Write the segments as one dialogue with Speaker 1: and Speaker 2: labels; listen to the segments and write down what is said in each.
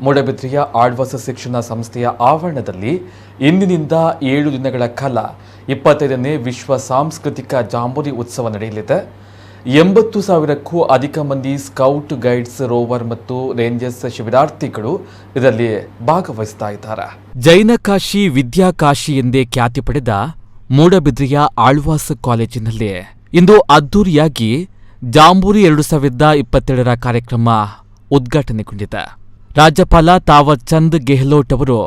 Speaker 1: ಮೂಡಬಿದ್ರಿಯ ಆಳ್ವಾಸ ಶಿಕ್ಷಣ ಸಂಸ್ಥೆಯ ಆವರಣದಲ್ಲಿ ಇಂದಿನಿಂದ 7 ದಿನಗಳ ಕಾಲ 25ನೇ ವಿಶ್ವ ಸಾಂಸ್ಕೃತಿಕ ಜಾಂಬೂರಿ ಉತ್ಸವ ನಡೆಯಲಿದೆ. 80,000ಕ್ಕೂ ಅಧಿಕ ಮಂದಿ ಸ್ಕೌಟ್, ಗೈಡ್ಸ್, ರೋವರ್ ಮತ್ತು ರೇಂಜರ್ಸ್ ಶಿಬಿರಾರ್ಥಿಗಳು ಇದರಲ್ಲಿ ಭಾಗವಹಿಸ್ತಾ ಇದ್ದಾರೆ. ಜೈನಕಾಶಿ ವಿದ್ಯಾಕಾಶಿ ಎಂದೇ ಖ್ಯಾತಿ ಪಡೆದ ಮೂಡಬಿದ್ರಿಯ ಆಳ್ವಾಸ ಕಾಲೇಜಿನಲ್ಲಿ ಇಂದು ಅದ್ದೂರಿಯಾಗಿ ಜಾಂಬೂರಿ 2022ರ ಕಾರ್ಯಕ್ರಮ ಉದ್ಘಾಟನೆಗೊಂಡಿದೆ. ರಾಜ್ಯಪಾಲ ತಾವರ್ ಚಂದ್ ಗೆಹ್ಲೋಟ್ ಅವರು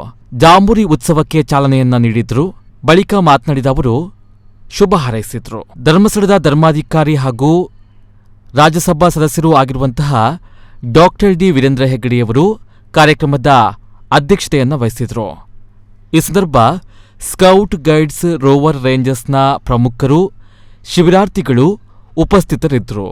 Speaker 1: ಜಾಂಬೂರಿ ಉತ್ಸವಕ್ಕೆ ಚಾಲನೆಯನ್ನ ನೀಡಿದ್ರು. ಬಳಿಕ ಮಾತನಾಡಿದ ಅವರು ಶುಭ ಹಾರೈಸಿದ್ರು. ಧರ್ಮಸ್ಥಳದ ಧರ್ಮಾಧಿಕಾರಿ ಹಾಗೂ ರಾಜ್ಯಸಭಾ ಸದಸ್ಯರೂ ಆಗಿರುವಂತಹ ಡಾಕ್ಟರ್ ಡಿ ವೀರೇಂದ್ರ ಹೆಗ್ಗಡೆಯವರು ಕಾರ್ಯಕ್ರಮದ ಅಧ್ಯಕ್ಷತೆಯನ್ನ ವಹಿಸಿದ್ರು. ಈ ಸಂದರ್ಭ ಸ್ಕೌಟ್, ಗೈಡ್ಸ್, ರೋವರ್, ರೇಂಜರ್ಸ್ನ ಪ್ರಮುಖರು, ಶಿಬಿರಾರ್ಥಿಗಳು ಉಪಸ್ಥಿತರಿದ್ದರು.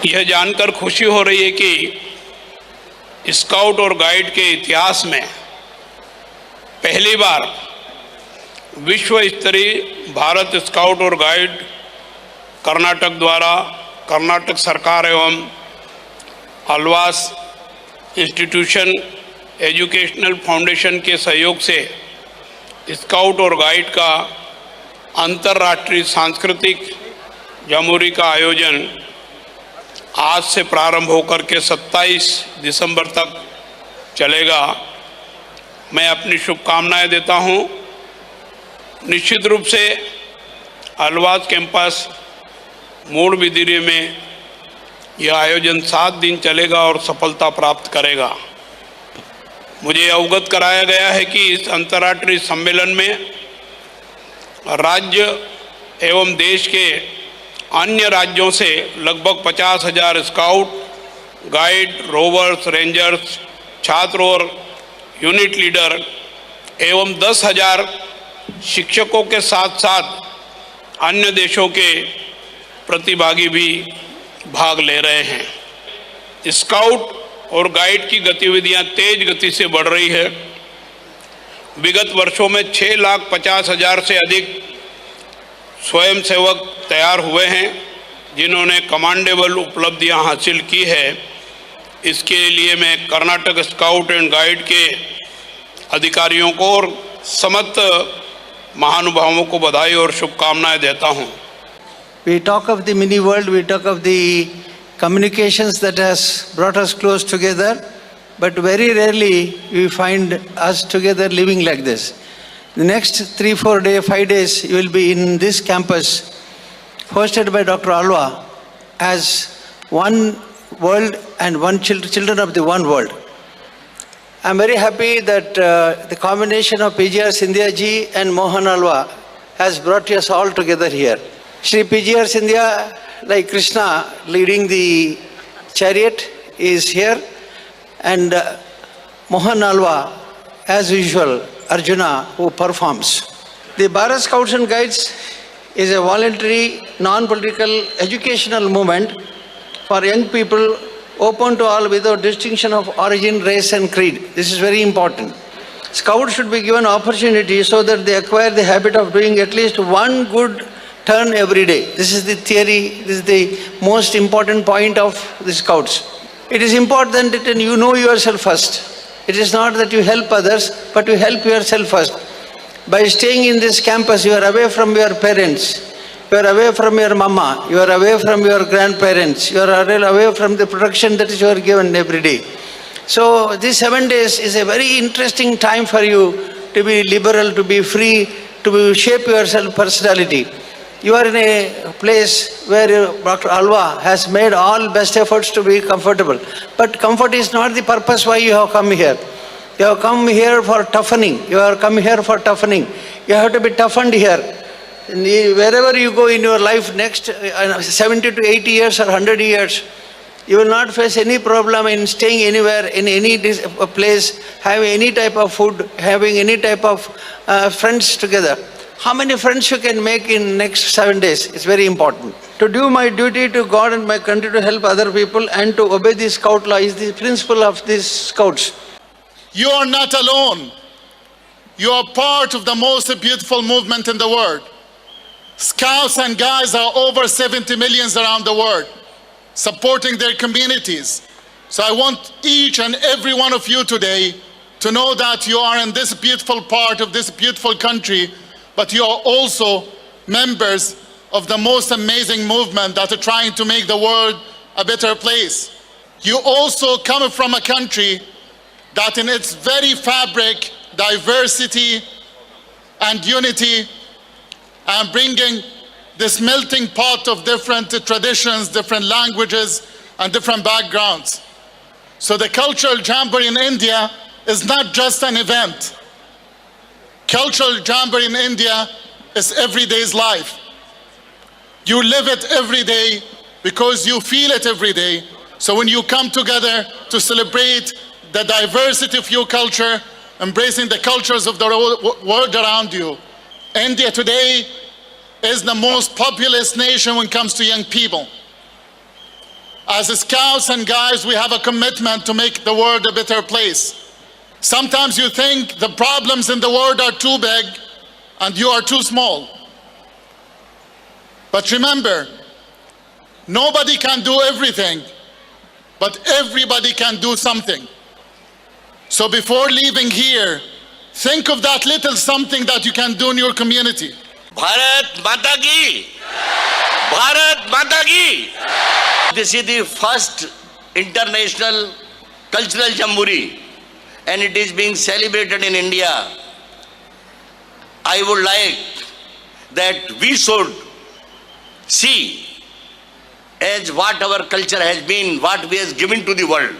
Speaker 2: यह जानकर खुशी हो रही है कि स्काउट और गाइड के इतिहास में पहली बार विश्व स्तरीय भारत स्काउट और गाइड कर्नाटक द्वारा कर्नाटक सरकार एवं आल्वास इंस्टीट्यूशन एजुकेशनल फाउंडेशन के सहयोग से स्काउट और गाइड का अंतर्राष्ट्रीय सांस्कृतिक जांबूरी का आयोजन आज से प्रारंभ होकर के 27 दिसंबर तक चलेगा। मैं अपनी शुभकामनाएं देता हूं। निश्चित रूप से आल्वास कैंपस मूडबिद्री में यह आयोजन 7 दिन चलेगा और सफलता प्राप्त करेगा। मुझे अवगत कराया गया है कि इस अंतर्राष्ट्रीय सम्मेलन में राज्य एवं देश के अन्य राज्यों से लगभग 50,000 स्काउट, गाइड, रोवर्स, रेंजर्स, छात्र और यूनिट लीडर एवं 10,000 शिक्षकों के साथ साथ अन्य देशों के प्रतिभागी भी भाग ले रहे हैं। स्काउट और गाइड की गतिविधियां तेज गति से बढ़ रही है। विगत वर्षों में 6,50,000 से अधिक स्वयंसेवक तैयार हुए हैं जिन्होंने कमांडेबल उपलब्धियां हासिल की है। इसके लिए मैं कर्नाटक स्काउट एंड गाइड के अधिकारियों को और समस्त महानुभावों को बधाई और शुभकामनाएं देता हूं।
Speaker 3: We talk of the mini world, we talk of the communications that has brought us close together, but very rarely we find us together living like this. The next 3, 4 days, 5 days, you will be in this campus, hosted by Dr. Alwa, as one world and one children of the one world. I'm very happy that the combination of PGR Sindhya ji and Mohan Alwa has brought us all together here. Shri PGR Sindhya, like Krishna leading the chariot, is here, and Mohan Alwa, as usual, Arjuna, who performs. The Bharat Scouts and Guides is a voluntary, non-political, educational movement for young people, open to all without distinction of origin, race and creed. This is very important. Scouts should be given opportunity so that they acquire the habit of doing at least one good turn every day. This is the theory, this is the most important point of the Scouts. It is important that you know yourself first. It is not that you help others, but you help yourself first. By staying in this campus, you are away from your parents. You are away from your mama, you are away from your grandparents, you are away from the protection that you are given every day. So these 7 days is a very interesting time for you to be liberal, to be free, to shape your personality. You are in a place where Dr. Alwa has made all best efforts to be comfortable. But comfort is not the purpose why you have come here. You have come here for toughening. You have come here for toughening. You have to be toughened here. Wherever you go in your life next 70 to 80 years or 100 years, you will not face any problem in staying anywhere, in any place, having any type of food, having any type of friends together. How many friends you can make in next 7 days is very important. To do my duty to God and my country, to help other people and to obey the Scout law is the principle of these Scouts.
Speaker 4: You are not alone. You are part of the most beautiful movement in the world. Scouts and Guides are over 70 million around the world, supporting their communities. So I want each and every one of you today to know that you are in this beautiful part of this beautiful country, but you are also members of the most amazing movement that are trying to make the world a better place. You also come from a country that in its very fabric, diversity and unity, and bringing this melting pot of different traditions, different languages, and different backgrounds. So the cultural jamboree in India is not just an event. Cultural jamboree in India is everyday's life. You live it every day because you feel it every day. So when you come together to celebrate the diversity of your culture, embracing the cultures of the world around you, India today is the most populous nation when it comes to young people. As Scouts and Guides, we have a commitment to make the world a better place. Sometimes you think the problems in the world are too big and you are too small. But remember, nobody can do everything, but everybody can do something. So before leaving here, think of that little something that you can do in your community.
Speaker 5: Bharat Mata Ki! Bharat Mata Ki! This is the first international cultural jamboree and it is being celebrated in India. I would like that we should see as what our culture has been, what we have given to the world.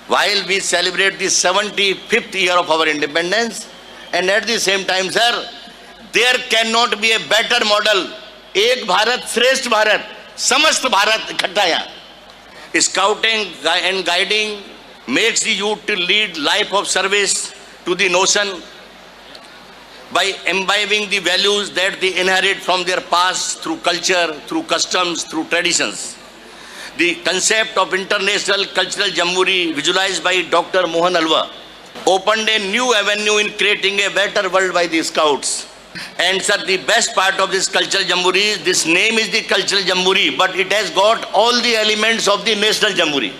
Speaker 5: While we celebrate the 75th year of our independence, and at the same time, sir, there cannot be a better model. Ek Bharat, Shrestha Bharat, Samast Bharat Ikhatta. Scouting and guiding makes the youth to lead life of service to the nation by imbibing the values that they inherit from their past through culture, through customs, through traditions. The concept of International Cultural Jamboree, visualized by Dr. Mohan Alwa, opened a new avenue in creating a better world by the Scouts. And sir, the best part of this Cultural Jamboree is, this name is the Cultural Jamboree, but it has got all the elements of the National Jamboree.